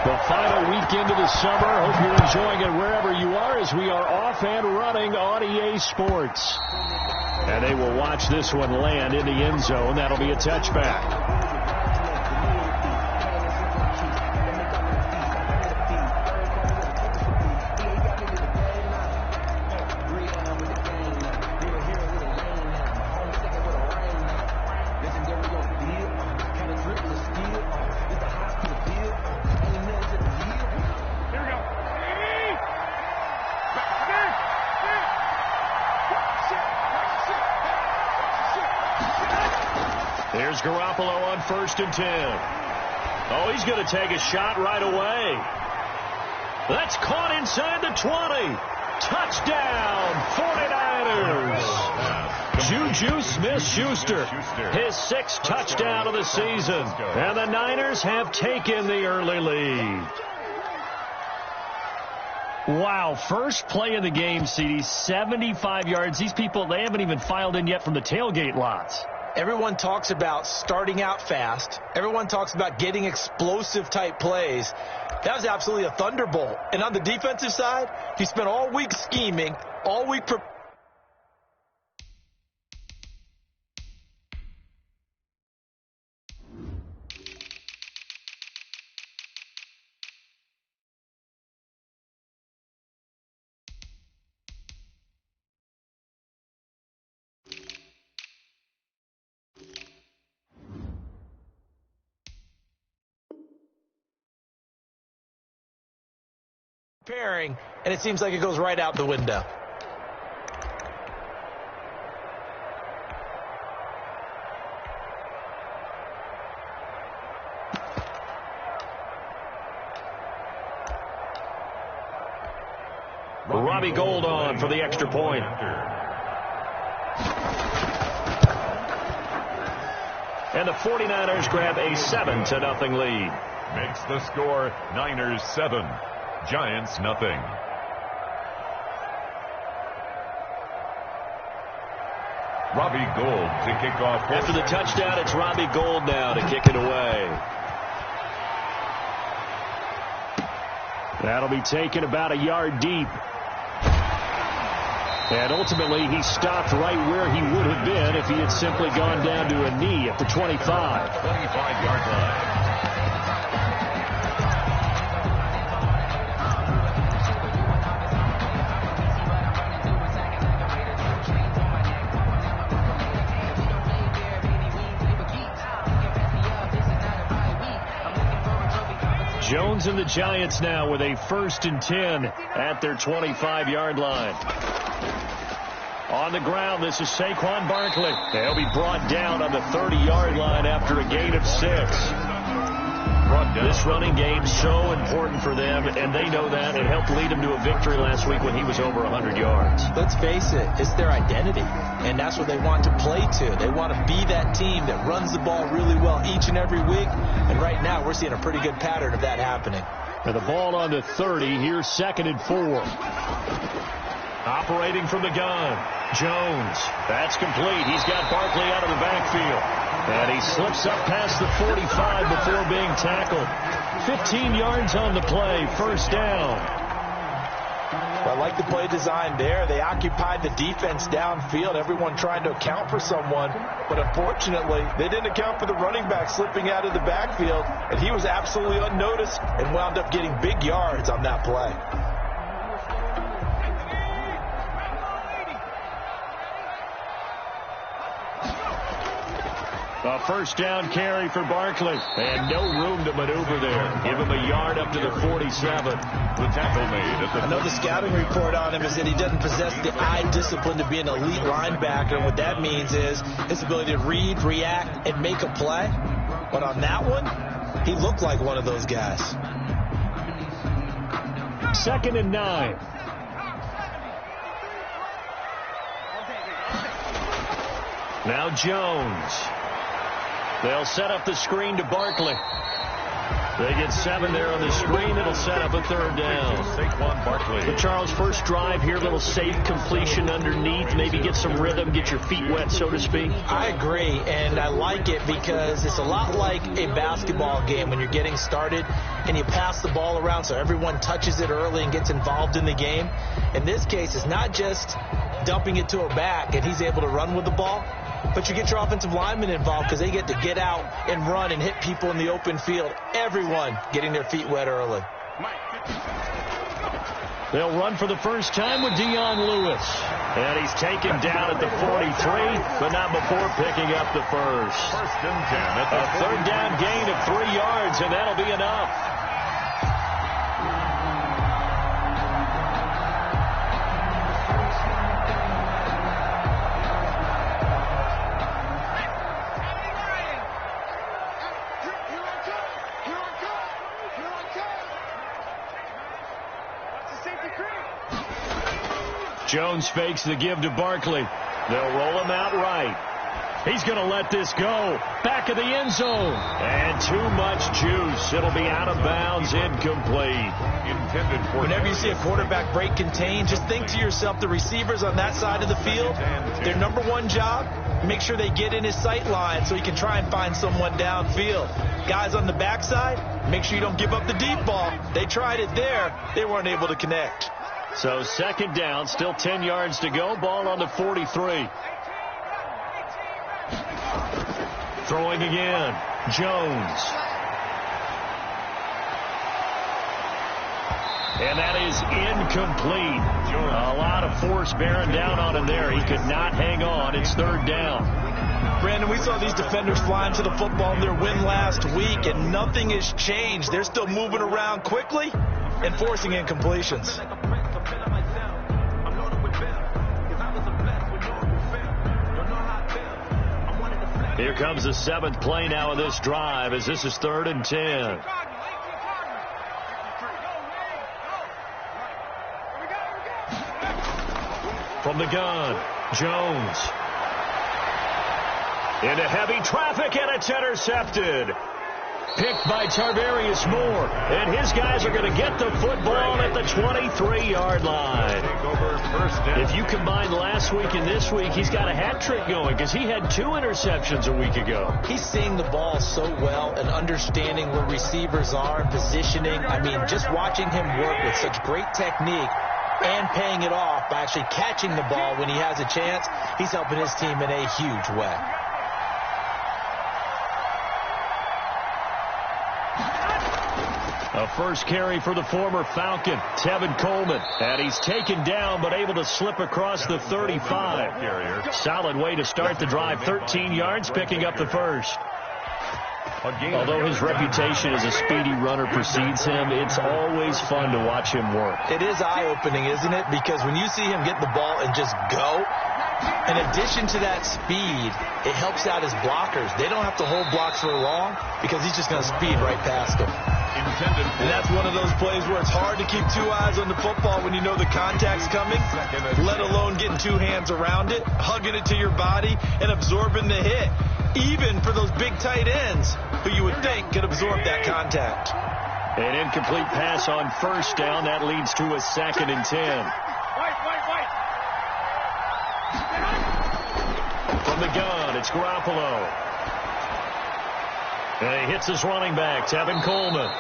The final weekend of the summer. Hope you're enjoying it wherever you are as we are off and running on EA Sports. And they will watch this one land in the end zone. That'll be a touchback. There's Garoppolo on 1st and 10. Oh, he's going to take a shot right away. That's caught inside the 20. Touchdown, 49ers. Juju Smith-Schuster, his 6th touchdown of the season. And the Niners have taken the early lead. Wow, first play of the game, CD, 75 yards. These people, they haven't even filed in yet from the tailgate lots. Everyone talks about starting out fast. Everyone talks about getting explosive-type plays. That was absolutely a thunderbolt. And on the defensive side, he spent all week scheming, all week preparing. And it seems like it goes right out the window. Robbie Gould on for the extra point. And the 49ers grab a 7-0 lead. Makes the score Niners 7. Giants nothing. Robbie Gould to kick off. After the touchdown, it's Robbie Gould now to kick it away. That'll be taken about a yard deep. And ultimately, he stopped right where he would have been if he had simply gone down to a knee at the 25. 25-yard line. Jones and the Giants now with a 1st and 10 at their 25-yard line. On the ground, this is Saquon Barkley. They'll be brought down on the 30-yard line after a gain of 6. This running game so important for them, and they know that. It helped lead them to a victory last week when he was over 100 yards. Let's face it, it's their identity, and that's what they want to play to. They want to be that team that runs the ball really well each and every week, and right now we're seeing a pretty good pattern of that happening. And the ball on the 30, here's 2nd and 4. Operating from the gun, Jones. That's complete. He's got Barkley out of the backfield. And he slips up past the 45 before being tackled. 15 yards on the play, 1st down. Well, I like the play design there. They occupied the defense downfield, everyone trying to account for someone. But unfortunately, they didn't account for the running back slipping out of the backfield. And he was absolutely unnoticed and wound up getting big yards on that play. A 1st down carry for Barkley. And no room to maneuver there. Give him a yard up to the 47. The tackle made at the... I know the scouting report on him is that he doesn't possess the eye discipline to be an elite linebacker. And what that means is his ability to read, react, and make a play. But on that one, he looked like one of those guys. 2nd and 9. Now Jones. They'll set up the screen to Barkley. They get 7 there on the screen. It'll set up a third down. Saquon Barkley. But Charles, first drive here, little safe completion underneath. Maybe get some rhythm, get your feet wet, so to speak. I agree, and I like it because it's a lot like a basketball game when you're getting started and you pass the ball around so everyone touches it early and gets involved in the game. In this case, it's not just dumping it to a back and he's able to run with the ball, but you get your offensive linemen involved because they get to get out and run and hit people in the open field. Everyone getting their feet wet early. They'll run for the first time with Dion Lewis. And he's taken down at the 43, but not before picking up the first. First and 10 at the A third down gain of 3 yards, and that'll be enough. Jones fakes the give to Barkley. They'll roll him out right. He's going to let this go. Back of the end zone. And too much juice. It'll be out of bounds, incomplete. intended for. Whenever you see a quarterback break contain, just think to yourself, the receivers on that side of the field, their number one job, make sure they get in his sight line so he can try and find someone downfield. Guys on the backside, make sure you don't give up the deep ball. They tried it there. They weren't able to connect. So second down, still 10 yards to go. Ball on the 43. Throwing again, Jones. And that is incomplete. A lot of force bearing down on him there. He could not hang on. It's third down. Brandon, we saw these defenders flying to the football in their win last week, and nothing has changed. They're still moving around quickly and forcing incompletions. Here comes the seventh play now of this drive, as this is 3rd and 10. From the gun, Jones. Into heavy traffic, and it's intercepted. Picked by Tarvarius Moore. And his guys are going to get the football at the 23-yard line. If you combine last week and this week, he's got a hat trick going because he had 2 interceptions a week ago. He's seeing the ball so well and understanding where receivers are and positioning. I mean, just watching him work with such great technique and paying it off by actually catching the ball when he has a chance, he's helping his team in a huge way. A first carry for the former Falcon, Tevin Coleman. And he's taken down, but able to slip across the 35. Solid way to start the drive. 13 yards, picking up the first. Although his reputation as a speedy runner precedes him, it's always fun to watch him work. It is eye-opening, isn't it? Because when you see him get the ball and just go, in addition to that speed, it helps out his blockers. They don't have to hold blocks for long because he's just going to speed right past them. And that's one of those plays where it's hard to keep 2 eyes on the football when you know the contact's coming, let alone getting 2 hands around it, hugging it to your body, and absorbing the hit, even for those big tight ends who you would think could absorb that contact. An incomplete pass on first down. That leads to a 2nd and 10. From the gun, it's Garoppolo. And he hits his running back, Tevin Coleman.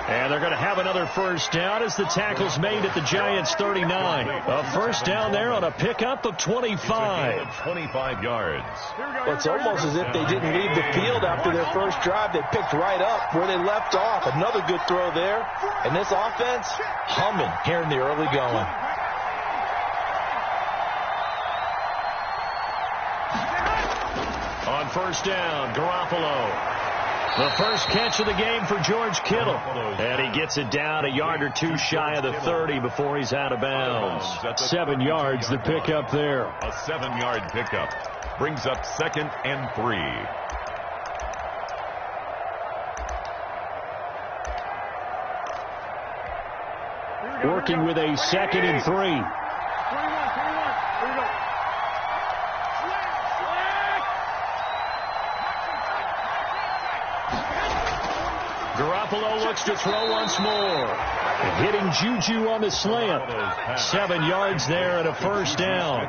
And they're going to have another first down as the tackle's made at the Giants' 39. A first down there on a pickup of 25. 25 yards. Well, it's almost as if they didn't leave the field after their first drive. They picked right up where they left off. Another good throw there. And this offense, humming here in the early going. On first down, Garoppolo. The first catch of the game for George Kittle. And he gets it down a yard or 2 shy of the 30 before he's out of bounds. 7 yards, the pickup there. A 7-yard pickup brings up 2nd and 3. Working with a 2nd and 3. Garoppolo looks to throw once more. Hitting Juju on the slant. 7 yards there and a first down.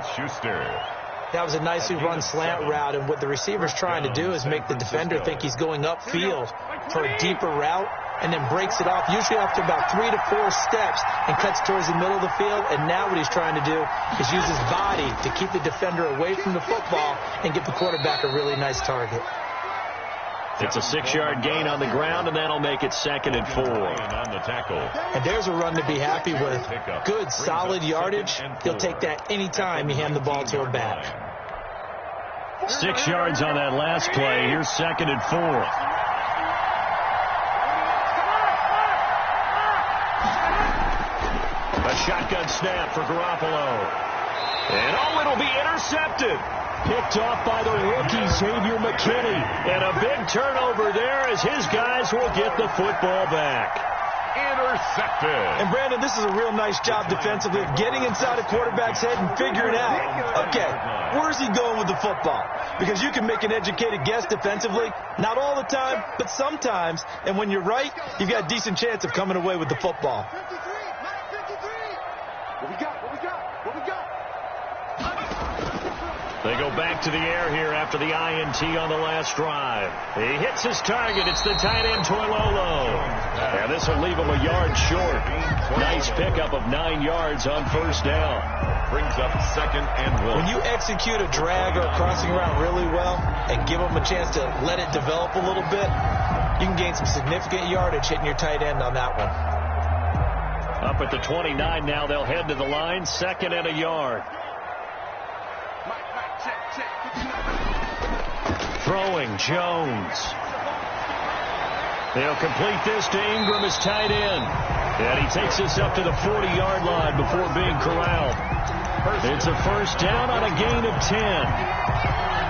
That was a nicely run slant route, and what the receiver's trying to do is make the defender think he's going upfield for a deeper route, and then breaks it off, usually after about 3 to 4 steps, and cuts towards the middle of the field. And now what he's trying to do is use his body to keep the defender away from the football and give the quarterback a really nice target. It's a 6-yard gain on the ground, and that'll make it 2nd and 4. And there's a run to be happy with. Good, solid yardage. He'll take that anytime you hand the ball to a back. 6 yards on that last play. Here's 2nd and 4. A shotgun snap for Garoppolo. And it'll be intercepted. Picked off by the rookie, Xavier McKinney. And a big turnover there as his guys will get the football back. Intercepted. And, Brandon, this is a real nice job defensively of getting inside a quarterback's head and figuring out, okay, where's he going with the football? Because you can make an educated guess defensively, not all the time, but sometimes. And when you're right, you've got a decent chance of coming away with the football. They go back to the air here after the INT on the last drive. He hits his target. It's the tight end, Toilolo. And this will leave him a yard short. Nice pickup of 9 yards on first down. Brings up 2nd and 1. When you execute a drag or a crossing route really well and give them a chance to let it develop a little bit, you can gain some significant yardage hitting your tight end on that one. Up at the 29 now. They'll head to the line. 2nd and a yard. Throwing, Jones. They'll complete this to Ingram as tight end. And he takes us up to the 40-yard line before being corralled. It's a first down on a gain of 10.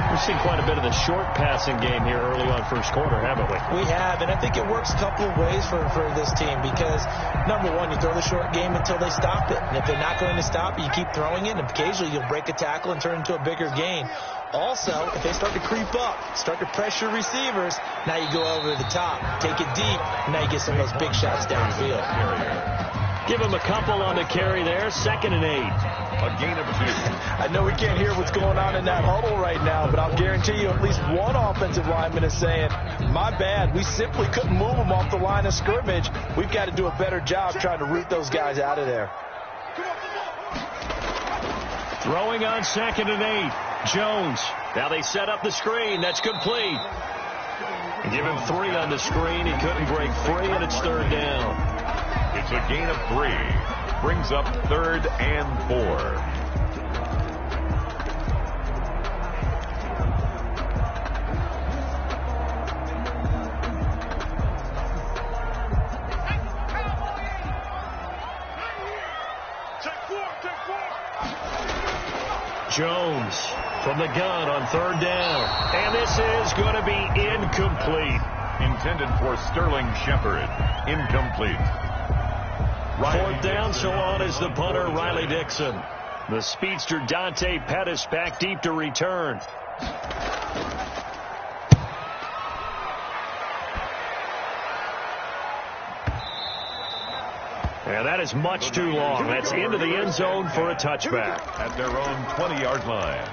We've seen quite a bit of the short passing game here early on first quarter, haven't we? We have, and I think it works a couple of ways for this team because, number one, you throw the short game until they stop it. And if they're not going to stop it, you keep throwing it, and occasionally you'll break a tackle and turn it into a bigger gain. Also, if they start to creep up, start to pressure receivers, now you go over the top, take it deep, and now you get some of those big shots downfield. Give him a couple on the carry there. 2nd and 8. A gain of 2. I know we can't hear what's going on in that huddle right now, but I'll guarantee you at least one offensive lineman is saying, my bad, we simply couldn't move them off the line of scrimmage. We've got to do a better job trying to root those guys out of there. Throwing on 2nd and 8. Jones. Now they set up the screen. That's complete. Give him 3 on the screen. He couldn't break free, and it's 3rd down. It's a gain of 3. Brings up 3rd and 4. Jones from the gun on 3rd down. And this is going to be incomplete. Intended for Sterling Shepard. Incomplete. 4th down, so on is the punter, Riley Dixon. The speedster, Dante Pettis, back deep to return. And that is much too long. That's into the end zone for a touchback. At their own 20-yard line.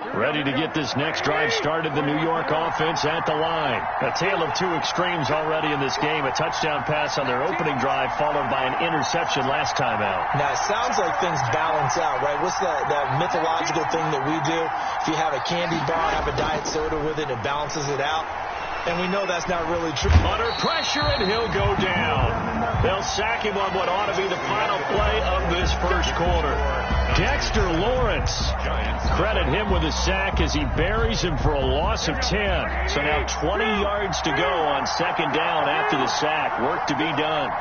Ready to get this next drive started, the New York offense at the line. A tale of 2 extremes already in this game. A touchdown pass on their opening drive followed by an interception last time out. Now, it sounds like things balance out, right? What's that mythological thing that we do? If you have a candy bar, have a diet soda with it, it balances it out. And we know that's not really true. Under pressure, and he'll go down. They'll sack him on what ought to be the final play of this first quarter. Dexter Lawrence. Credit him with a sack as he buries him for a loss of 10. So now 20 yards to go on 2nd down after the sack. Work to be done.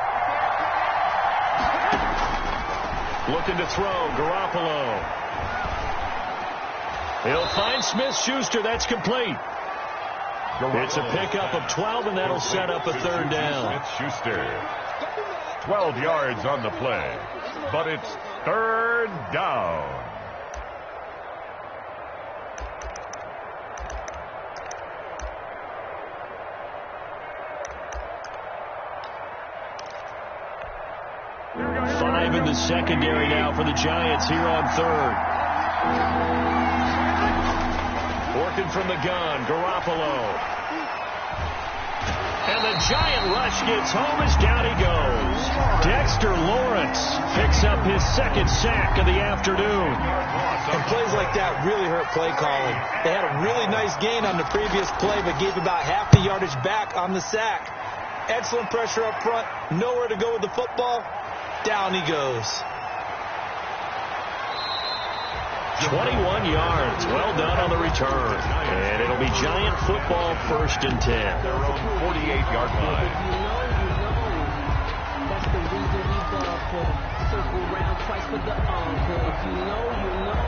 Looking to throw, Garoppolo. He'll find Smith-Schuster. That's complete. It's a pickup of 12, and that'll set up a 3rd down. Smith-Schuster. 12 yards on the play, but it's 3rd down. 5 in the secondary now for the Giants here on third. Working from the gun, Garoppolo. And the giant rush gets home as down he goes. Dexter Lawrence picks up his second sack of the afternoon. And plays like that really hurt play calling. They had a really nice gain on the previous play, but gave about half the yardage back on the sack. Excellent pressure up front. Nowhere to go with the football. Down he goes. 21 yards. Well done on the return. And it'll be Giant football, 1st and 10. Their own 48-yard line. That's the reason we ball for. Circle round twice for the encore. If you know, you know.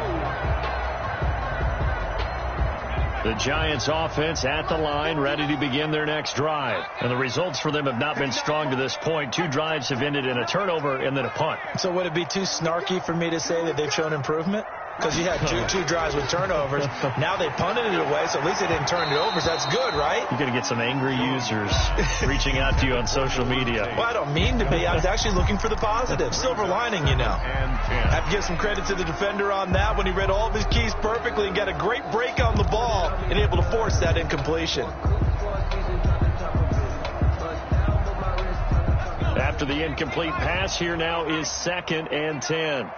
The Giants offense at the line, ready to begin their next drive. And the results for them have not been strong to this point. 2 drives have ended in a turnover and then a punt. So would it be too snarky for me to say that they've shown improvement? Because you had two drives with turnovers. Now they punted it away, so at least they didn't turn it over. So that's good, right? You're going to get some angry users reaching out to you on social media. Well, I don't mean to be. I was actually looking for the positive. Silver lining, you know. I have to give some credit to the defender on that when he read all of his keys perfectly and got a great break on the ball and able to force that incompletion. After the incomplete pass, here now is 2nd and 10.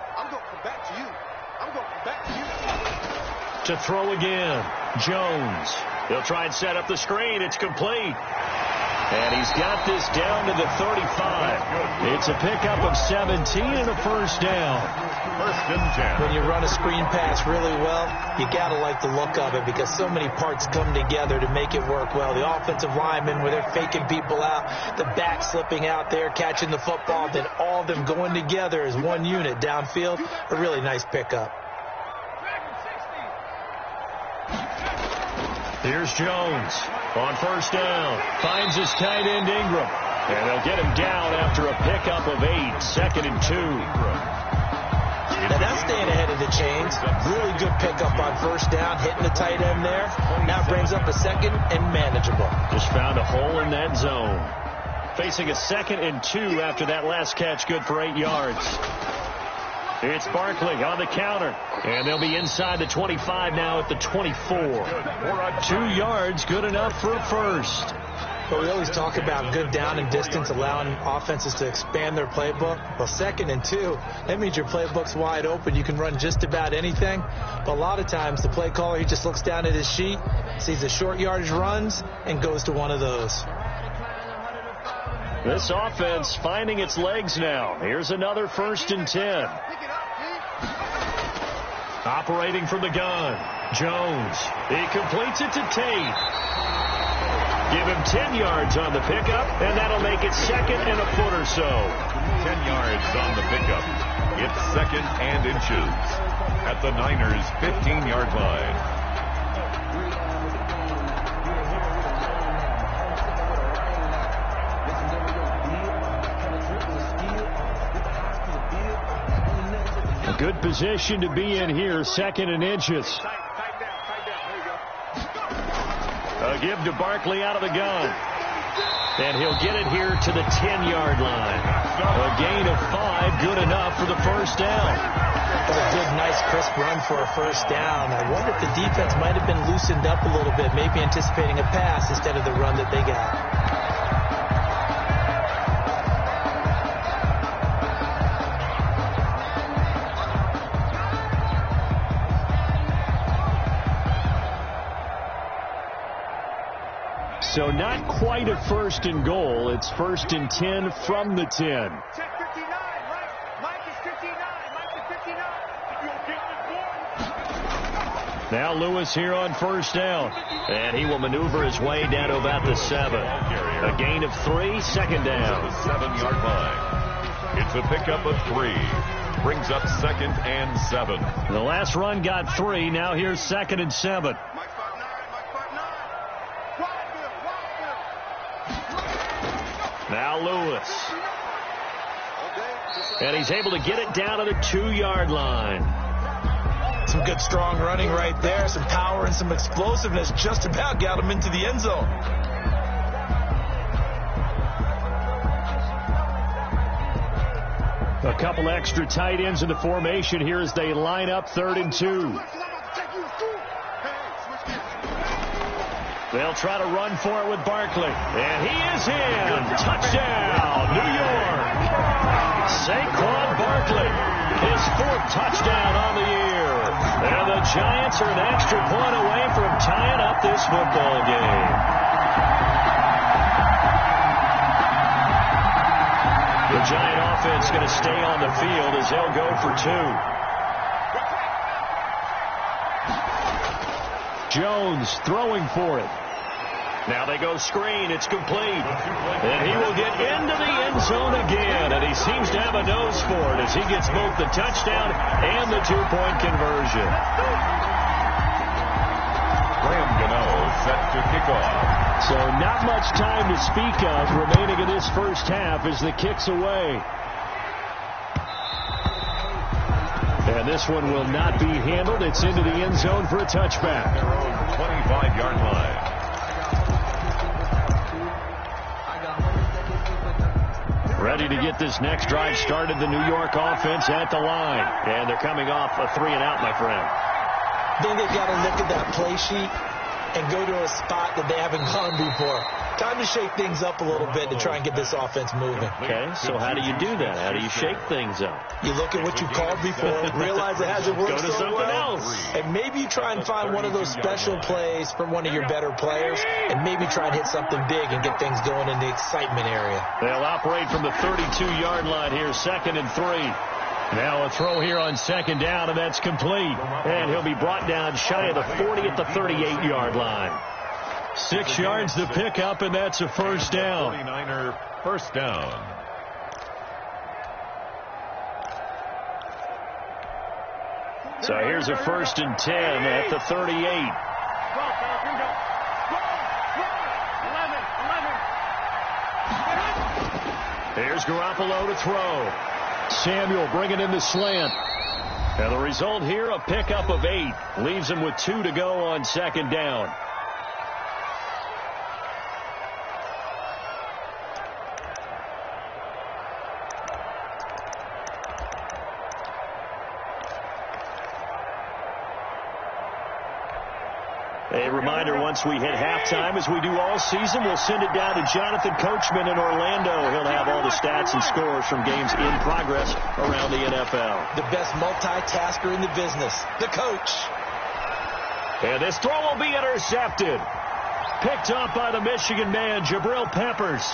To throw again, Jones. He'll try and set up the screen. It's complete. And he's got this down to the 35. It's a pickup of 17 and a first down. 1st and 10. When you run a screen pass really well, you got to like the look of it because so many parts come together to make it work well. The offensive linemen, where they're faking people out, the back slipping out there, catching the football, then all of them going together as one unit downfield. A really nice pickup. Here's Jones on 1st down. Finds his tight end Ingram. And they'll get him down after a pickup of 8. 2nd and 2. Now that's staying ahead of the chains. Really good pickup on 1st down, hitting the tight end there. Now brings up a 2nd and manageable. Just found a hole in that zone. Facing a 2nd and 2 after that last catch, good for 8 yards. It's Barkley on the counter. And they'll be inside the 25 now at the 24. 2 yards, good enough for a first. But we always talk about good down and distance, allowing offenses to expand their playbook. Well, 2nd and 2, that means your playbook's wide open. You can run just about anything. But a lot of times, the play caller, he just looks down at his sheet, sees the short yardage runs, and goes to one of those. This offense finding its legs now. Here's another 1st and 10. Operating from the gun, Jones. He completes it to Tate. Give him 10 yards on the pickup, and that'll make it 2nd and a foot or so. 10 yards on the pickup. It's 2nd and inches at the Niners' 15-yard line. A good position to be in here, 2nd and inches. A give to Barkley out of the gun. And he'll get it here to the 10-yard line. A gain of 5, good enough for the first down. That's a good, nice, crisp run for a first down. I wonder if the defense might have been loosened up a little bit, maybe anticipating a pass instead of the run that they got. So not quite a 1st and goal. It's 1st and 10 from the 10. Check 59. Mike is 59. Mike is 59. Now Lewis here on 1st down. And he will maneuver his way down to about the 7. A gain of 3, 2nd down. The 7-yard line. It's a pickup of 3. Brings up 2nd and 7. The last run got 3. Now here's 2nd and 7. Now Lewis. And he's able to get it down to the 2-yard line. Some good, strong running right there. Some power and some explosiveness. Just about got him into the end zone. A couple extra tight ends in the formation here as they line up 3rd and 2. They'll try to run for it with Barkley. And he is in. Touchdown, New York. Saquon Barkley, his 4th touchdown on the year. And the Giants are an extra point away from tying up this football game. The Giant offense going to stay on the field as they'll go for 2. Jones throwing for it. Now they go screen. It's complete. And he will get into the end zone again. And he seems to have a nose for it as he gets both the touchdown and the 2-point conversion. Graham Gano set to kick off. So not much time to speak of remaining in this first half as the kick's away. And this one will not be handled. It's into the end zone for a touchback. Their own 25-yard line. Ready to get this next drive started, the New York offense at the line. And they're coming off a 3-and-out, my friend. Then they've got to look at that play sheet and go to a spot that they haven't gone before. Time to shake things up a little bit to try and get this offense moving. Okay, so how do you do that? How do you shake things up? You look at what you called before, realize it hasn't worked Go to so something well, else. and maybe you try and find one of those special plays from one of your better players, and maybe try and hit something big and get things going in the excitement area. They'll operate from the 32-yard line here, 2nd and 3. Now a throw here on 2nd down, and that's complete. And he'll be brought down shy of the 40 at the 38-yard line. 6 yards to pick up, and that's a first down. 49er first down. So here's a 1st and 10 at the 38. Here's Garoppolo to throw. Samuel bringing in the slant. And the result here, a pickup of 8. Leaves him with 2 to go on 2nd down. A reminder, once we hit halftime, as we do all season, we'll send it down to Jonathan Coachman in Orlando. He'll have all the stats and scores from games in progress around the NFL. The best multitasker in the business, the coach. And this throw will be intercepted. Picked up by the Michigan man, Jabril Peppers.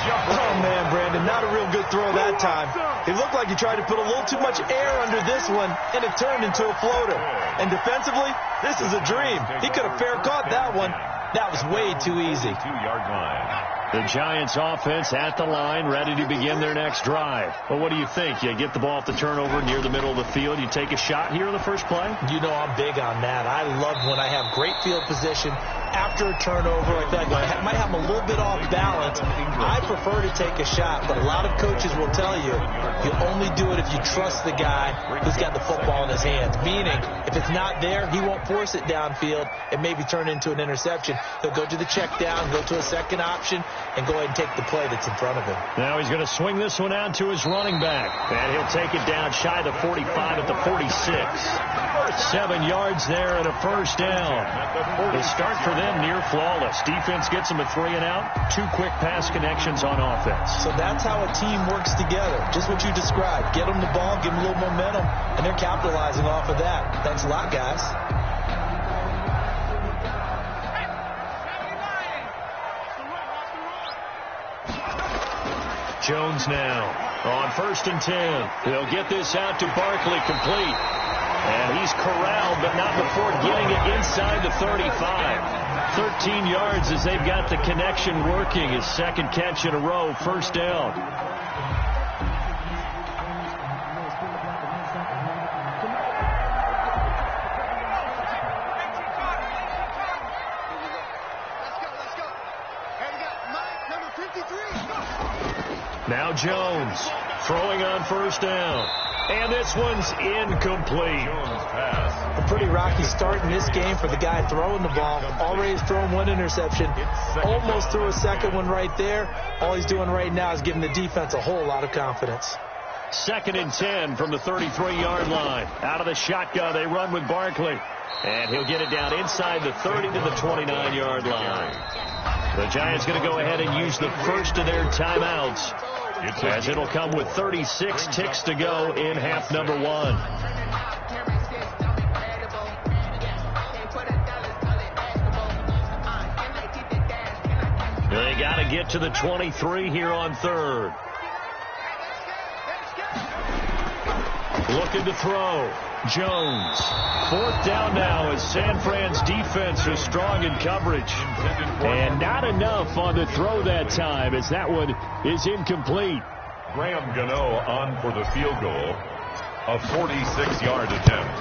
Oh, man, Brandon, not a real good throw that time. It looked like he tried to put a little too much air under this one, and it turned into a floater. And defensively, this is a dream. He could have fair caught that one. That was way too easy. 2-yard line. The Giants offense at the line, ready to begin their next drive. Well, what do you think? You get the ball off the turnover near the middle of the field. You take a shot here in the first play? You know I'm big on that. I love when I have great field position after a turnover. I feel like I might have a little bit off balance. I prefer to take a shot, but a lot of coaches will tell you you only do it if you trust the guy who's got the football in his hands. Meaning, if it's not there, he won't force it downfield and maybe turn into an interception. He'll go to the check down, go to a second option, and go ahead and take the play that's in front of him. Now he's going to swing this one out to his running back. And he'll take it down shy of the 45 at the 46. 7 yards there and a first down. The start for them near flawless. Defense gets them a 3-and-out. 2 quick pass connections on offense. So that's how a team works together. Just what you described. Get them the ball, give them a little momentum, and they're capitalizing off of that. Thanks a lot, guys. Jones now on 1st and 10. He'll get this out to Barkley, complete. And he's corralled, but not before getting it inside the 35. 13 yards as they've got the connection working. His 2nd catch in a row, first down. Now Jones throwing on first down. And this one's incomplete. Jones pass A pretty rocky start in this game for the guy throwing the ball. Already thrown one interception. Almost threw a second one right there. All he's doing right now is giving the defense a whole lot of confidence. 2nd and 10 from the 33-yard line. Out of the shotgun, they run with Barkley. And he'll get it down inside the 30 to the 29-yard line. The Giants going to go ahead and use the first of their timeouts, as it'll come with 36 ticks to go in half number 1. They got to get to the 23 here on 3rd. Looking to throw. Jones. 4th down now as San Fran's defense is strong in coverage. And not enough on the throw that time, as that one is incomplete. Graham Gano on for the field goal. A 46-yard attempt.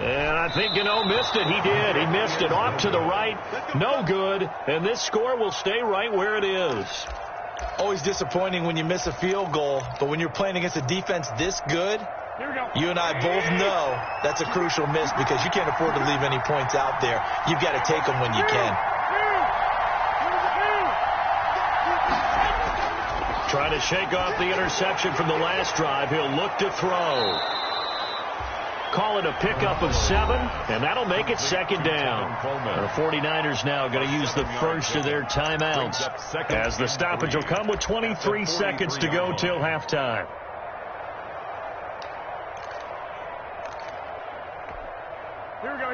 And I think Gano missed it. He did. He missed it off to the right. No good. And this score will stay right where it is. Always disappointing when you miss a field goal, but when you're playing against a defense this good, you and I both know that's a crucial miss because you can't afford to leave any points out there. You've got to take them when you can. Trying to shake off the interception from the last drive. He'll look to throw. Call it a pickup of 7, and that'll make it 2nd down. The 49ers now going to use the first of their timeouts, as the stoppage will come with 23 seconds to go till halftime.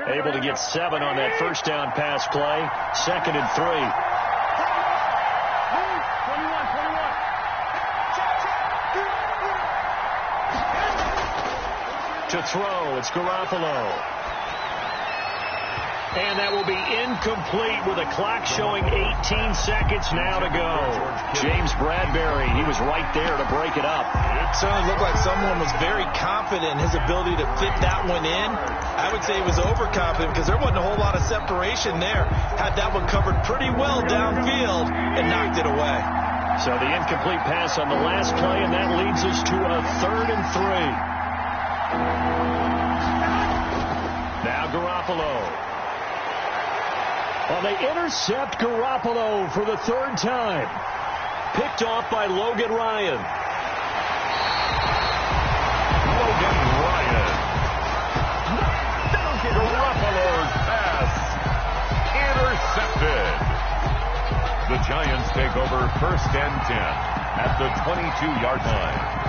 Able to get 7 on that first down pass play. 2nd and 3. To throw, it's Garoppolo. And that will be incomplete with a clock showing 18 seconds now to go. James Bradbury, he was right there to break it up. It certainly looked like someone was very confident in his ability to fit that one in. I would say he was overconfident because there wasn't a whole lot of separation there. Had that one covered pretty well downfield and knocked it away. So the incomplete pass on the last play, and that leads us to a 3rd and 3. Now Garoppolo. Well, they intercept Garoppolo for the 3rd time. Picked off by Logan Ryan. Garoppolo's pass intercepted. The Giants take over 1st and 10 at the 22-yard line.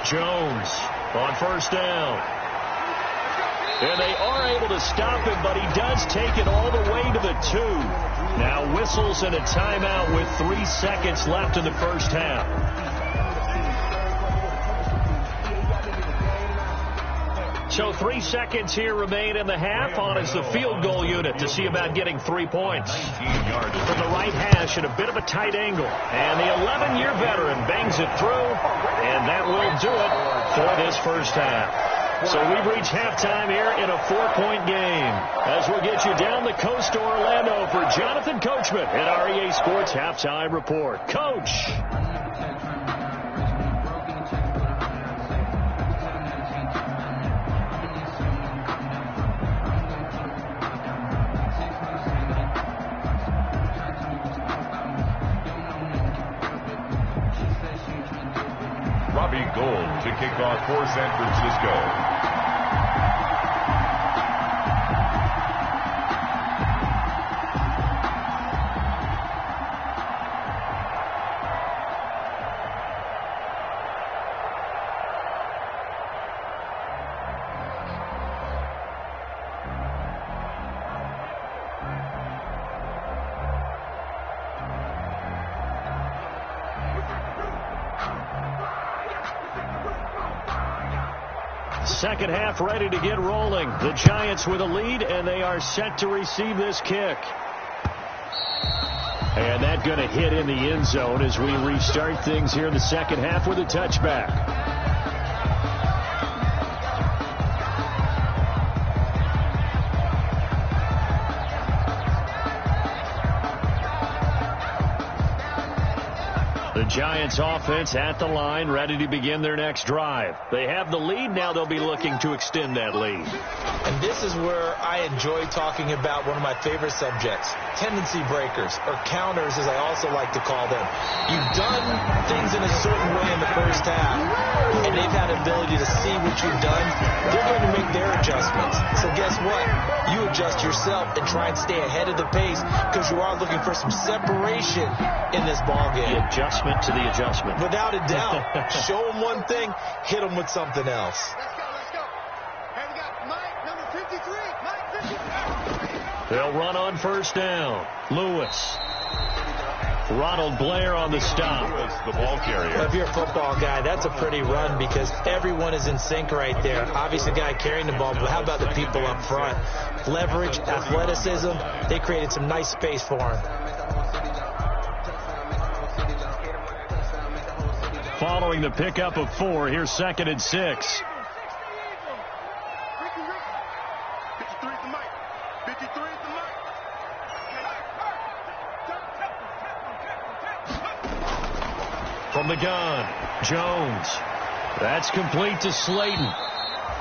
Jones on 1st down. And they are able to stop him, but he does take it all the way to the 2. Now whistles and a timeout with 3 seconds left in the first half. So 3 seconds here remain in the half. On is the field goal unit to see about getting 3 points. From the right hash at a bit of a tight angle. And the 11-year veteran bangs it through. And that will do it for this first half. So we've reached halftime here in a 4-point game. As we'll get you down the coast to Orlando for Jonathan Coachman at our EA Sports Halftime Report. Coach. Gold to kick off for San Francisco. Second half ready to get rolling. The Giants with a lead, and they are set to receive this kick. And that going to hit in the end zone as we restart things here in the second half with a touchback. The Giants offense at the line, ready to begin their next drive. They have the lead. Now they'll be looking to extend that lead. And this is where I enjoy talking about one of my favorite subjects, tendency breakers, or counters as I also like to call them. You've done things in a certain way in the first half, and they've had ability to see what you've done. They're going to make their adjustments. So guess what? You adjust yourself and try and stay ahead of the pace because you are looking for some separation in this ball game. The adjustment to the adjustment. Without a doubt. Show them one thing, hit them with something else. Let's go. Hey, we got Mike, number 53. Mike 53. They'll run on first down. Lewis. Ronald Blair on the stop. Lewis, the ball carrier. If you're a football guy, that's a pretty run because everyone is in sync right there. Obviously, the guy carrying the ball, but how about the people up front? Leverage, athleticism, they created some nice space for him. Following the pickup of 4, here's 2nd and 6. From the gun, Jones. That's complete to Slayton.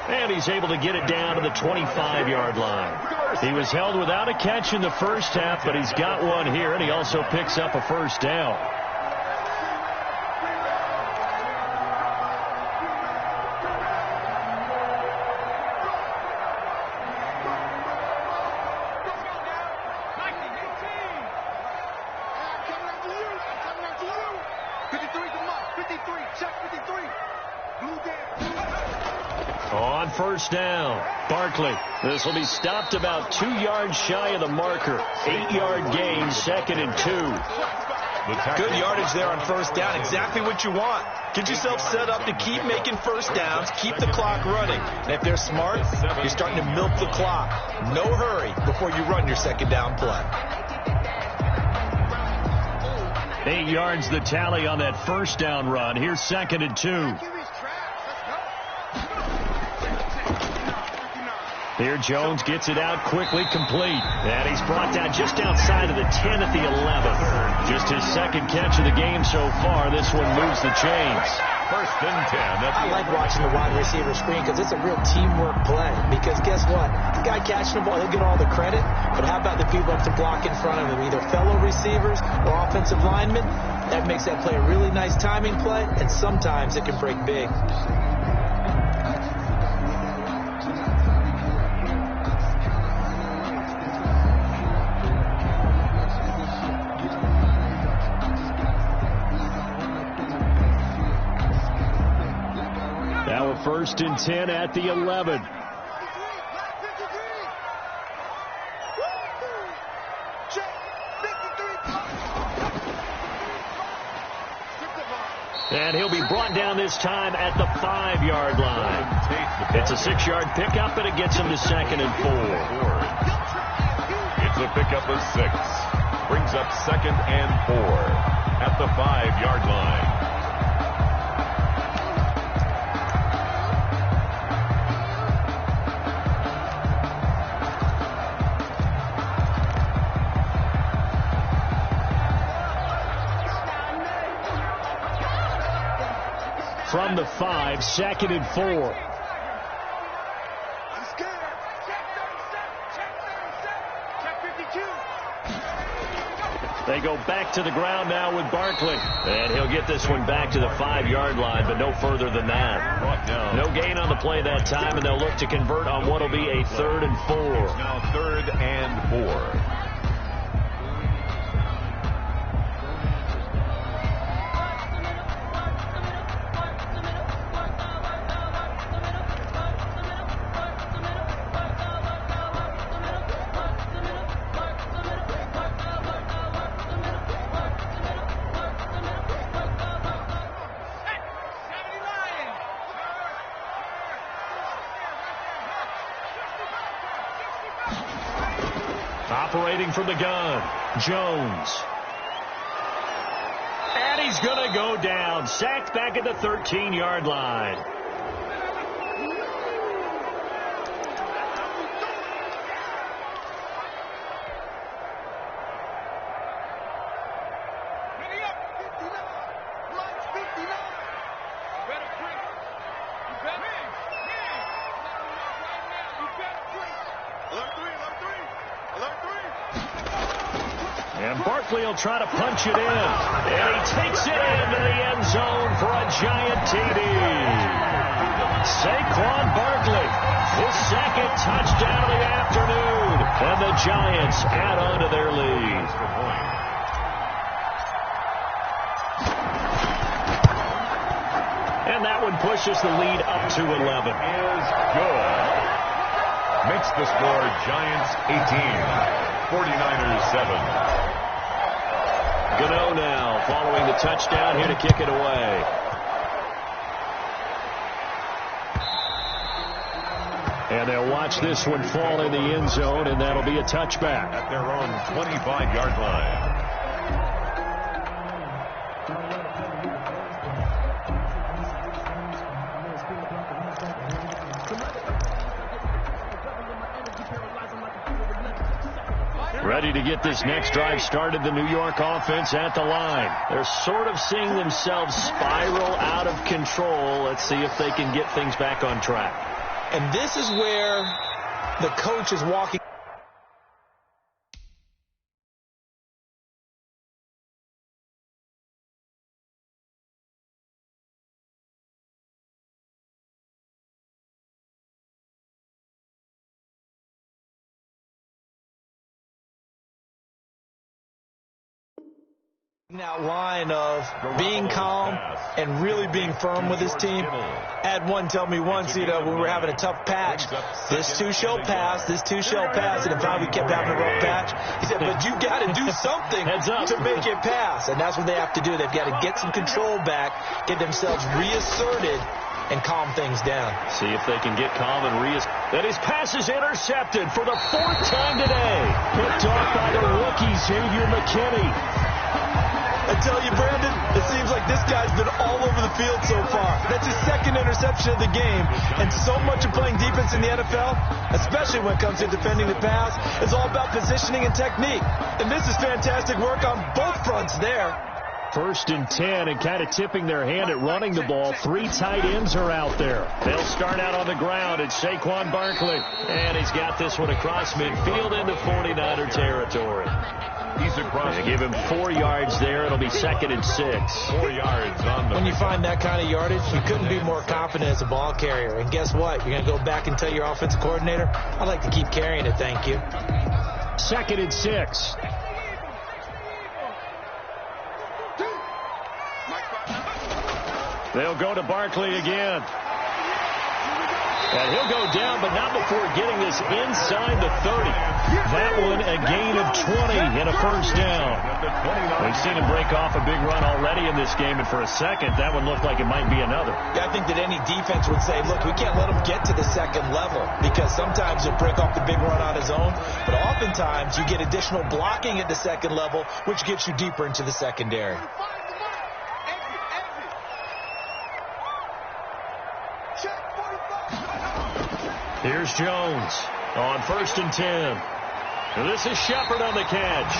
And he's able to get it down to the 25-yard line. He was held without a catch in the first half, but he's got one here, and he also picks up a first down. On first down, Barkley. This will be stopped about 2 yards shy of the marker. 8-yard gain, 2nd and 2. Good yardage there on first down. Exactly what you want. Get yourself set up to keep making first downs, keep the clock running. And if they're smart, you're starting to milk the clock. No hurry before you run your second down play. 8 yards the tally on that first down run. Here's 2nd and 2. Here Jones gets it out quickly, complete. And he's brought down just outside of the 10 at the 11. Just his second catch of the game so far. This one moves the chains. 1st and 10. I like watching the wide receiver screen because it's a real teamwork play. Because guess what? The guy catching the ball, he'll get all the credit. But how about the people up to block in front of him? Either fellow receivers or offensive linemen. That makes that play a really nice timing play. And sometimes it can break big. Now a 1st and 10 at the 11. And he'll be brought down this time at the 5-yard line. It's a 6-yard pickup, and it gets him to 2nd and 4. It's a pickup of 6. Brings up 2nd and 4 at the 5-yard line. From the 5, 2nd and 4. They go back to the ground now with Barkley. And he'll get this one back to the 5-yard line, but no further than that. No gain on the play that time, and they'll look to convert on what will be a 3rd and 4. Now 3rd and 4. Operating from the gun, Jones. go down. Sacked back at the 13-yard line. And Barkley will try to punch it in. And he takes it into the end zone for a giant TD. Saquon Barkley, his second touchdown of the afternoon. And the Giants add on to their lead. And that one pushes the lead up to 11. Is good. Makes the score Giants 18, 49ers 7. Gano now following the touchdown here to kick it away. And they'll watch this one fall in the end zone, and that'll be a touchback. At their own 25-yard line. Ready to get this next drive started, the New York offense at the line. They're sort of seeing themselves spiral out of control. Let's see if they can get things back on track. And this is where the coach is walking. That line of being calm and really being firm with his team. I had one tell me once, when we were having a tough patch, this too shall pass, and if we kept having a rough patch, he said, but you got to do something to make it pass, and that's what they have to do. They've got to get some control back, get themselves reasserted, and calm things down. See if they can get calm and And his pass is intercepted for the 4th time today. Picked off by the rookie, Xavier McKinney. I tell you, Brandon, it seems like this guy's been all over the field so far. That's his second interception of the game. And so much of playing defense in the NFL, especially when it comes to defending the pass, is all about positioning and technique. And this is fantastic work on both fronts there. 1st and 10, and kind of tipping their hand at running the ball. 3 tight ends are out there. They'll start out on the ground. It's Saquon Barkley. And he's got this one across midfield into 49er territory. He's across. They give him 4 yards there. It'll be 2nd and 6. 4 yards on the. When you find that kind of yardage, you couldn't be more confident as a ball carrier. And guess what? You're going to go back and tell your offensive coordinator, I'd like to keep carrying it, thank you. 2nd and 6. They'll go to Barkley again. And he'll go down, but not before getting this inside the 30. That one a gain of 20 and a 1st down. We've seen him break off a big run already in this game, and for a second, that one looked like it might be another. Yeah, I think that any defense would say, look, we can't let him get to the 2nd level, because sometimes he'll break off the big run on his own, but oftentimes you get additional blocking at the 2nd level, which gets you deeper into the secondary. Here's Jones on 1st and 10. Now this is Shepard on the catch.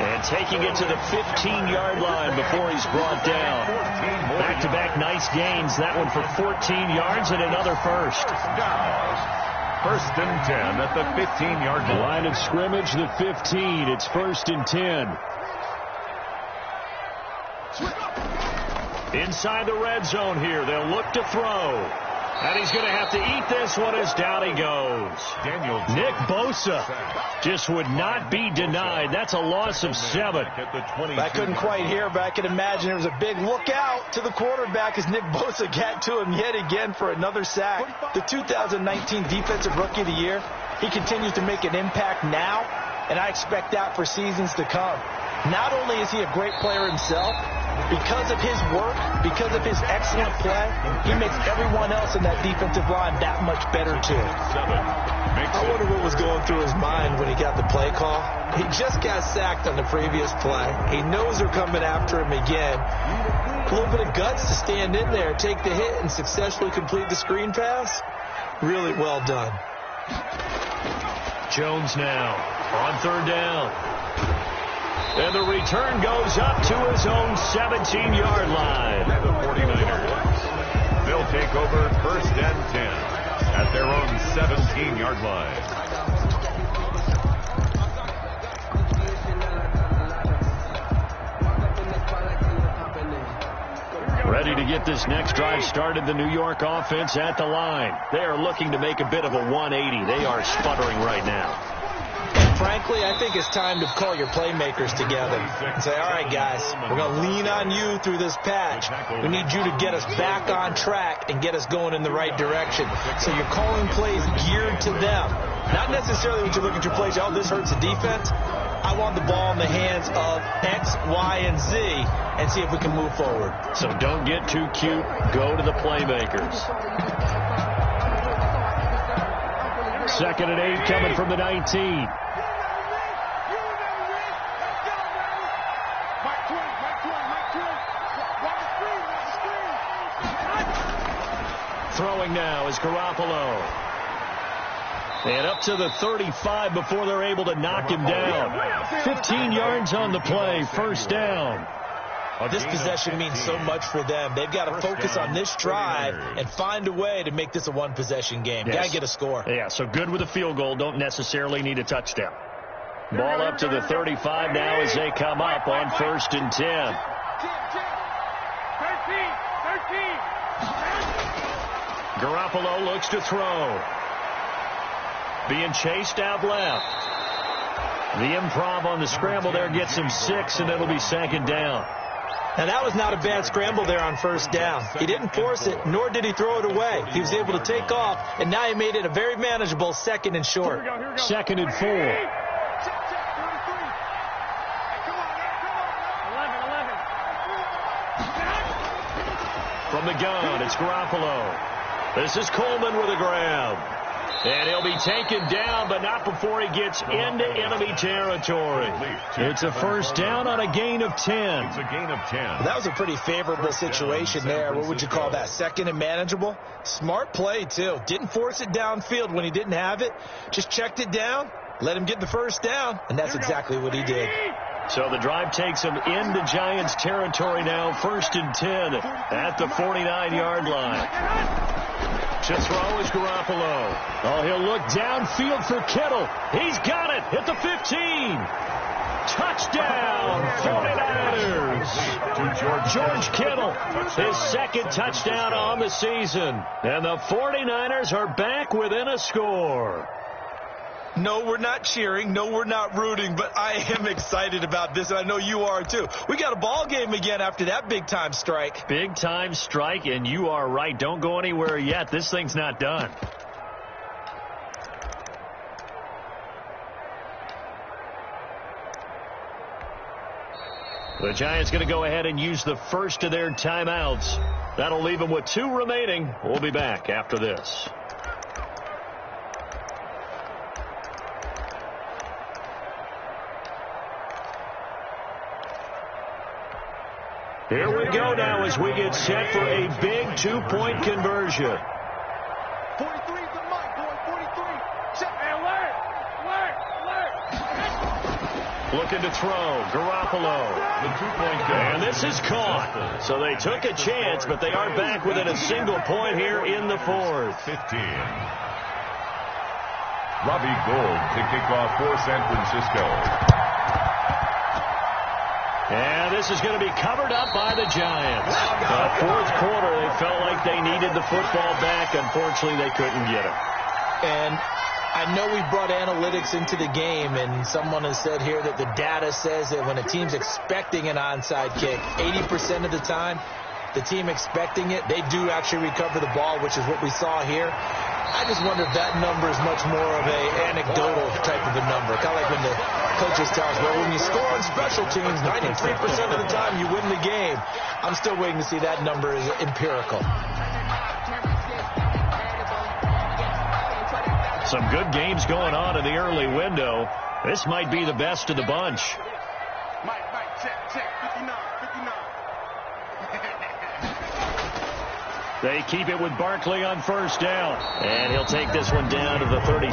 And taking it to the 15-yard line before he's brought down. Back-to-back nice gains. That one for 14 yards and another 1st. 1st and 10 at the 15-yard line. Line of scrimmage, the 15. It's 1st and 10. Inside the red zone here. They'll look to throw. And he's going to have to eat this one as down he goes. Nick Bosa just would not be denied. That's a loss of 7. I couldn't quite hear, but I can imagine there was a big look out to the quarterback as Nick Bosa got to him yet again for another sack. The 2019 Defensive Rookie of the Year, he continues to make an impact now, and I expect that for seasons to come. Not only is he a great player himself, because of his work, because of his excellent play, he makes everyone else in that defensive line that much better too. I wonder what was going through his mind when he got the play call. He just got sacked on the previous play. He knows they're coming after him again. A little bit of guts to stand in there, take the hit, and successfully complete the screen pass. Really well done. Jones now on third down. And the return goes up to his own 17-yard line. The 49ers, they'll take over first and 10 at their own 17-yard line. Ready to get this next drive started, the New York offense at the line. They are looking to make a bit of a 180. They are sputtering right now. And frankly, I think it's time to call your playmakers together and say, all right, guys, we're going to lean on you through this patch. We need you to get us back on track and get us going in the right direction. So you're calling plays geared to them. Not necessarily when you look at your plays, oh, this hurts the defense. I want the ball in the hands of X, Y, and Z and see if we can move forward. So don't get too cute. Go to the playmakers. 2nd and 8 coming from the 19. Throwing now is Garoppolo. And up to the 35 before they're able to knock him down. 15 yards on the play, first down. This possession means so much for them. They've got to focus on this drive and find a way to make this a one-possession game. Yes. Got to get a score. Yeah, so good with a field goal. Don't necessarily need a touchdown. Ball up to the 35 now as they come up on 1st and 10. 13. Garoppolo looks to throw. Being chased out left. The improv on the scramble there gets him 6, and it'll be 2nd down. Now, that was not a bad scramble there on 1st down. He didn't force it, nor did he throw it away. He was able to take off, and now he made it a very manageable 2nd and short. 2nd and 4. From the gun, it's Garoppolo. This is Coleman with a grab. And he'll be taken down, but not before he gets into enemy territory. It's a first down on a gain of 10. It's a gain of 10. That was a pretty favorable situation there. What would you call that? 2nd and manageable? Smart play, too. Didn't force it downfield when he didn't have it. Just checked it down, let him get the first down, and that's exactly what he did. So the drive takes him into Giants territory now, 1st and 10 at the 49-yard line. To throw is Garoppolo. Oh, he'll look downfield for Kittle. He's got it at the 15. Touchdown, 49ers. George Kittle, his 2nd touchdown on the season. And the 49ers are back within a score. No, we're not cheering. No, we're not rooting, but I am excited about this, and I know you are too. We got a ball game again after that big-time strike. Big-time strike, and you are right. Don't go anywhere yet. This thing's not done. The Giants going to go ahead and use the first of their timeouts. That'll leave them with 2 remaining. We'll be back after this. Here we go now as we get set for a big 2-point conversion. 43 to Mike, boy, 43. Set. Alert. Looking to throw. Garoppolo. The 2-point go. And this is caught. So they took a chance, but they are back within a single point here in the 4th. 15. Robbie Gould to kick off for San Francisco. And this is going to be covered up by the Giants. 4th quarter, they felt like they needed the football back. Unfortunately, they couldn't get it. And I know we brought analytics into the game, and someone has said here that the data says that when a team's expecting an onside kick, 80% of the time, the team expecting it, they do actually recover the ball, which is what we saw here. I just wonder if that number is much more of a anecdotal type of a number. Kind of like when the coaches tell us, well, when you score on special teams, 93% of the time you win the game. I'm still waiting to see that number is empirical. Some good games going on in the early window. This might be the best of the bunch. Mike, check, 59. They keep it with Barkley on first down. And he'll take this one down to the 36.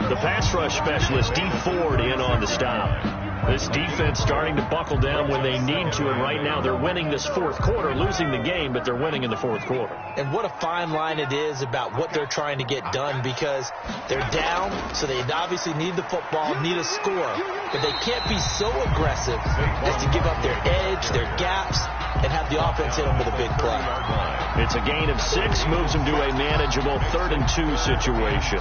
The pass rush specialist, D. Ford, in on the stop. This defense starting to buckle down when they need to, and right now they're winning this fourth quarter, losing the game, but they're winning in the fourth quarter. And what a fine line it is about what they're trying to get done, because they're down, so they obviously need the football, need a score, but they can't be so aggressive as to give up their edge, their gaps, and have the offense hit them with a big play. It's a gain of 6, moves them to a manageable 3rd and 2 situation.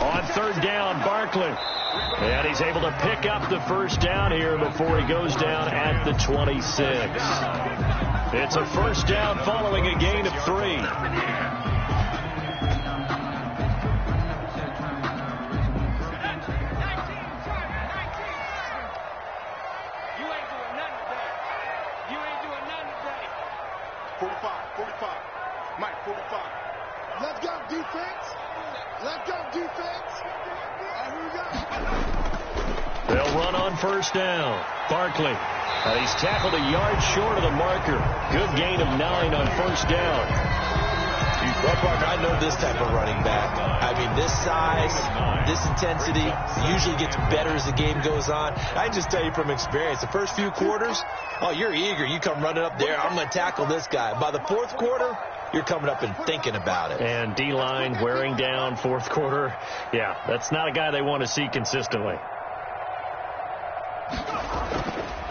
On 3rd down, Barkley. And he's able to pick up the first down here before he goes down at the 26. It's a first down following a gain of 3. Let's go, defense. Let's go, defense. And here we go. They'll run on first down. Barkley. He's tackled a yard short of the marker. Good gain of 9 on first down. Well, Parker, I know this type of running back. I mean, this size, this intensity usually gets better as the game goes on. I just tell you from experience, the first few quarters, oh, you're eager. You come running up there. I'm going to tackle this guy. By the fourth quarter, you're coming up and thinking about it. And D-line wearing down fourth quarter. Yeah, that's not a guy they want to see consistently.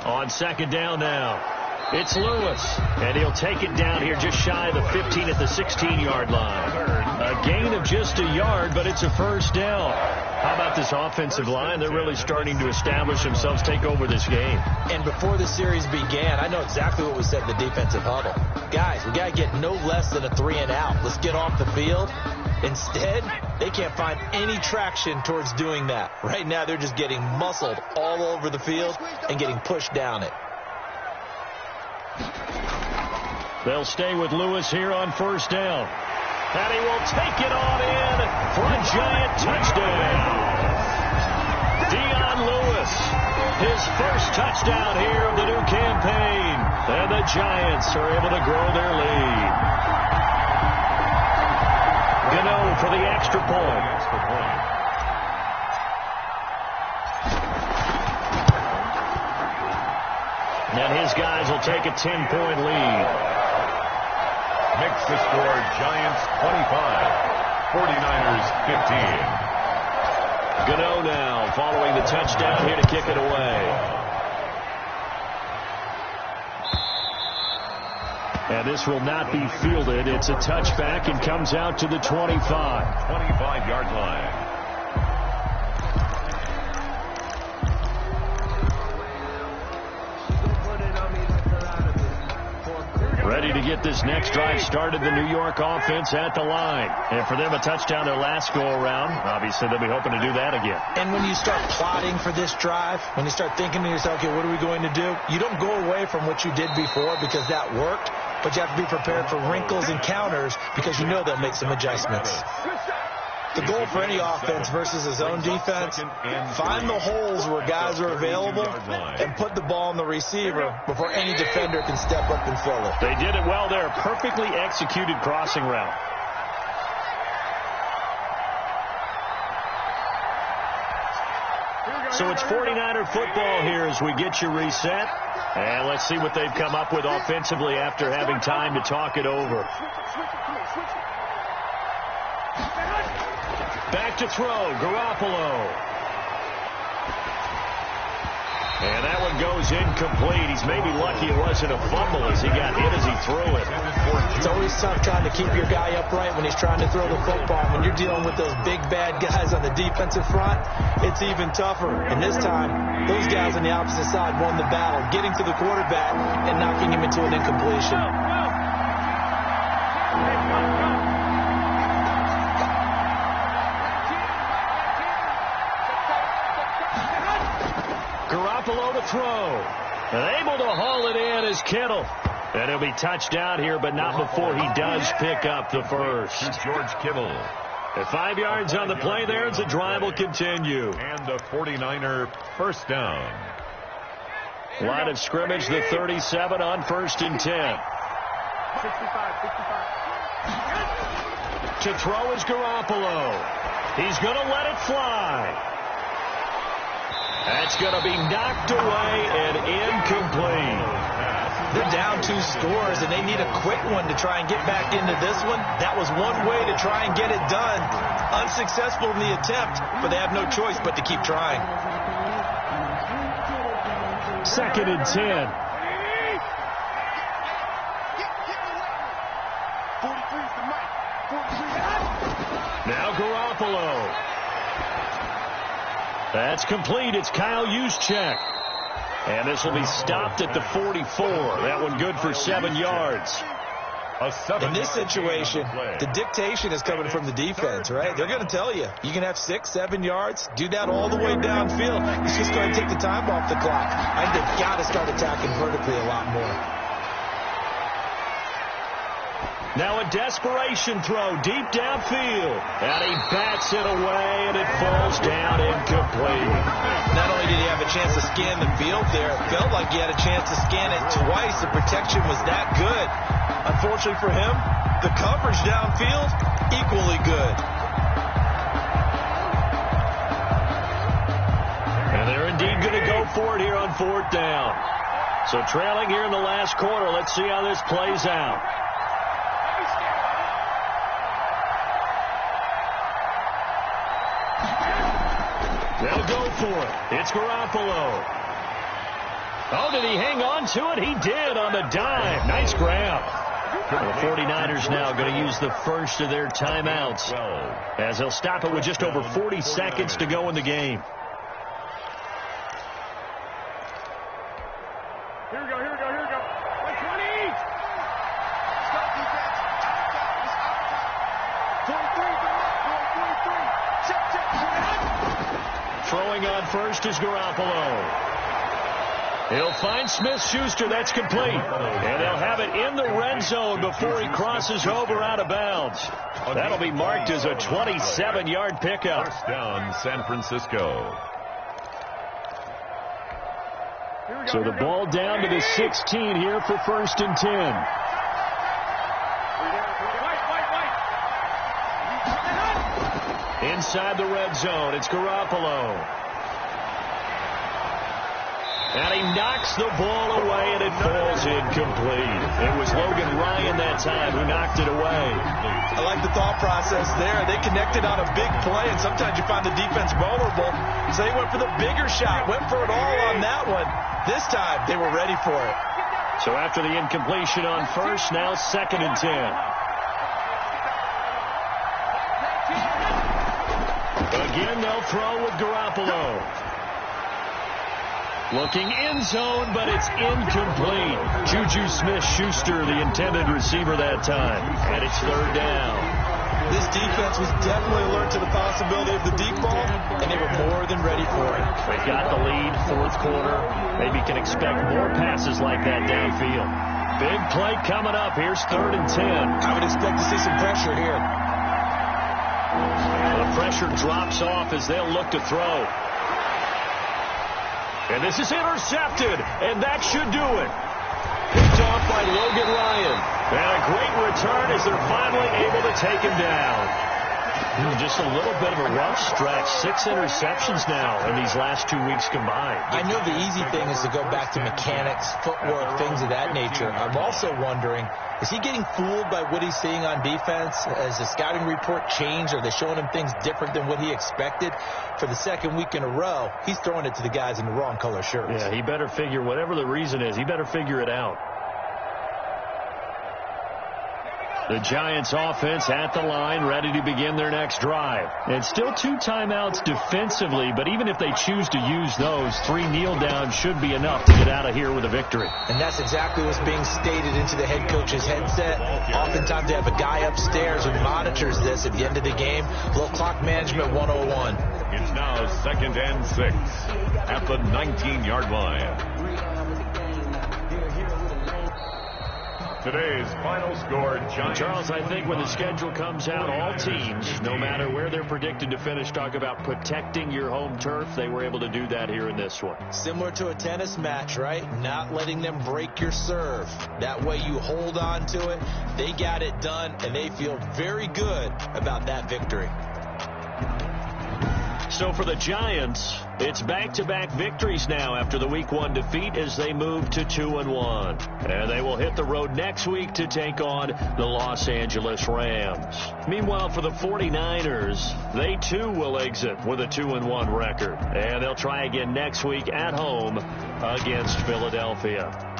On 2nd down now. It's Lewis, and he'll take it down here just shy of the 15 at the 16-yard line. A gain of just a yard, but it's a first down. How about this offensive line? They're really starting to establish themselves, take over this game. And before the series began, I know exactly what was said in the defensive huddle. Guys, we got to get no less than a 3 and out. Let's get off the field. Instead, they can't find any traction towards doing that. Right now, they're just getting muscled all over the field and getting pushed down it. They'll stay with Lewis here on first down. And he will take it on in for a giant touchdown. Dion Lewis, his first touchdown here of the new campaign. And the Giants are able to grow their lead. Gano for the extra point. And his guys will take a 10-point lead. Makes the score Giants 25, 49ers 15. Gano now following the touchdown here to kick it away. And this will not be fielded. It's a touchback and comes out to the 25. 25-yard line. Ready to get this next drive started, the New York offense at the line. And for them, a touchdown their last go-around. Obviously, they'll be hoping to do that again. And when you start plotting for this drive, when you start thinking to yourself, okay, what are we going to do? You don't go away from what you did before because that worked, but you have to be prepared for wrinkles and counters because you know they'll make some adjustments. The goal for any offense versus his own defense, find the holes where guys are available and put the ball in the receiver before any defender can step up and fill it. They did it well there. Perfectly executed crossing route. So it's 49er football here as we get you reset. And let's see what they've come up with offensively after having time to talk it over. Back to throw, Garoppolo. And that one goes incomplete. He's maybe lucky it wasn't a fumble as he got hit as he threw it. It's always tough trying to keep your guy upright when he's trying to throw the football. When you're dealing with those big, bad guys on the defensive front, it's even tougher. And this time, those guys on the opposite side won the battle, getting to the quarterback and knocking him into an incompletion. Garoppolo to throw. And able to haul it in is Kittle. And he'll be touched down here, but not before he does pick up the first. To George Kittle. At 5 yards on the play there as the drive will continue. And a 49er first down. Line of scrimmage, the 37 on 1st and 10. 65. To throw is Garoppolo. He's going to let it fly. That's going to be knocked away and incomplete. They're down 2 scores, and they need a quick one to try and get back into this one. That was one way to try and get it done. Unsuccessful in the attempt, but they have no choice but to keep trying. 2nd and 10. 43's the mic. 43. Now Garoppolo. That's complete. It's Kyle Juszczyk. And this will be stopped at the 44. That one good for 7 yards. In this situation, the dictation is coming from the defense, right? They're going to tell you, you can have 6, 7 yards, do that all the way downfield. It's just going to take the time off the clock. I think they've got to start attacking vertically a lot more. Now a desperation throw deep downfield. And he bats it away, and it falls down incomplete. Not only did he have a chance to scan the field there, it felt like he had a chance to scan it twice. The protection was that good. Unfortunately for him, the coverage downfield, equally good. And they're indeed going to go for it here on 4th down. So trailing here in the last quarter. Let's see how this plays out. They'll go for it. It's Garoppolo. Oh, did he hang on to it? He did on the dime. Nice grab. The 49ers now going to use the first of their timeouts as they'll stop it with just over 40 seconds to go in the game. Here we go. 120. Stop defense. 43. Check. Throwing on first is Garoppolo. He'll find Smith-Schuster. That's complete. And they'll have it in the red zone before he crosses over out of bounds. That'll be marked as a 27-yard pickup. First down, San Francisco. So the ball down to the 16 here for 1st and 10. Inside the red zone, it's Garoppolo. And he knocks the ball away, and it falls incomplete. It was Logan Ryan that time who knocked it away. I like the thought process there. They connected on a big play, and sometimes you find the defense vulnerable. So they went for the bigger shot, went for it all on that one. This time, they were ready for it. So after the incompletion on first, now 2nd and 10. Again, they'll throw with Garoppolo. Looking in zone, but it's incomplete. Juju Smith-Schuster, the intended receiver that time. And it's 3rd down. This defense was definitely alert to the possibility of the deep ball, and they were more than ready for it. They've got the lead, 4th quarter. Maybe can expect more passes like that downfield. Big play coming up. Here's 3rd and 10. I would expect to see some pressure here. The pressure drops off as they'll look to throw. And this is intercepted, and that should do it. Picked off by Logan Ryan. And a great return as they're finally able to take him down. Just a little bit of a rough stretch. 6 interceptions now in these last 2 weeks combined. I know the easy thing is to go back to mechanics, footwork, things of that nature. I'm also wondering, is he getting fooled by what he's seeing on defense? Has the scouting report changed? Are they showing him things different than what he expected? For the 2nd week in a row, he's throwing it to the guys in the wrong color shirts. Yeah, he better figure, whatever the reason is, he better figure it out. The Giants offense at the line, ready to begin their next drive. And still 2 timeouts defensively, but even if they choose to use those, 3 kneel downs should be enough to get out of here with a victory. And that's exactly what's being stated into the head coach's headset. Oftentimes they have a guy upstairs who monitors this at the end of the game. Little clock management 101. It's now 2nd and 6 at the 19-yard line. Today's final score, Giants. Charles, I think when the schedule comes out, all teams, no matter where they're predicted to finish, talk about protecting your home turf. They were able to do that here in this one. Similar to a tennis match, right? Not letting them break your serve. That way you hold on to it. They got it done, and they feel very good about that victory. So for the Giants, it's back-to-back victories now after the Week 1 defeat as they move to 2-1. And they will hit the road next week to take on the Los Angeles Rams. Meanwhile, for the 49ers, they too will exit with a 2-1 record. And they'll try again next week at home against Philadelphia.